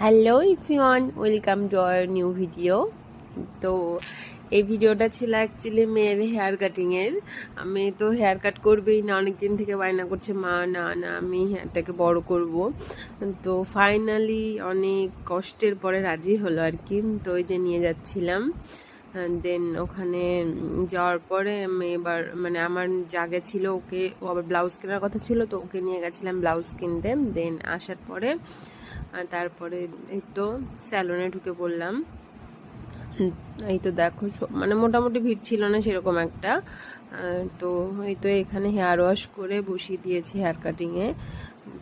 Hello everyone, welcome to our new video. তো এই ভিডিওটা ছিল অ্যাকচুয়ালি মেয়ের হেয়ার কাটিংয়ের। আমি তো হেয়ার কাট করবেই না, অনেক দিন থেকে বায়না করছে মা, না না আমি হেয়ারটাকে বড় করব। তো ফাইনালি অনেক কষ্টের পরে রাজি হলো আর কি। তো ওই যে নিয়ে যাচ্ছিলাম, দেন ওখানে যাওয়ার পরে আমি এবার মানে আমার জায়গা ছিল, ওকে ও আবার ব্লাউজ কেনার কথা ছিল, তো ওকে নিয়ে গেছিলাম ব্লাউজ কিনতে। দেন আসার পরে তারপরে এই তো স্যালনে ঢুকে পড়লাম। এই তো দেখো মানে মোটামুটি ভিড় ছিল না সেরকম একটা। তো এই তো এখানে হেয়ার ওয়াশ করে বসিয়ে দিয়েছি হেয়ার কাটিংয়ে।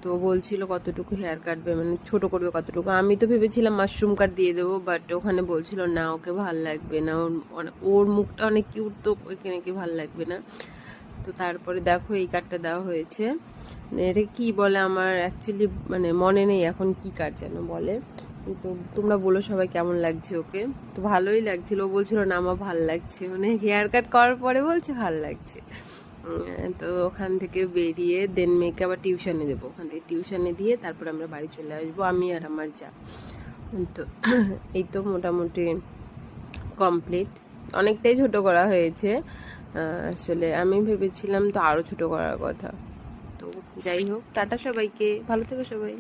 তো বলছিল কতটুকু হেয়ার কাটবে, মানে ছোট করবে কতটুকু। আমি তো ভেবেছিলাম মাশরুম কাট দিয়ে দেবো, বাট ওখানে বলছিল না ওকে ভাল লাগবে না, ওর মুখটা অনেক কিউট, তো ওকে নাকি ভাল লাগবে না। তো তারপরে দেখো এই কাটটা দেওয়া হয়েছে। এটা কি বলে আমার অ্যাকচুয়ালি মানে মনে নেই এখন কি কাট যেন বলে। তো তোমরা বলো সবাই কেমন লাগছে ওকে। তো ভালোই লাগছিল, ও বলছিল না আমার ভাল লাগছে, মানে হেয়ার কাট করার পরে বলছে ভাল লাগছে। তো ওখান থেকে বেরিয়ে দেন মেয়েকে আবার টিউশনে দেবো, ওখান থেকে টিউশনে দিয়ে তারপর আমরা বাড়ি চলে আসবো, আমি আর আমার যা। তো এই তো মোটামুটি কমপ্লিট। অনেকটাই ছোট করা হয়েছে, আসলে আমি ভেবেছিলাম তো আরও ছোট করার কথা। তো যাই হোক, টাটা সবাইকে, ভালো থেকো সবাই।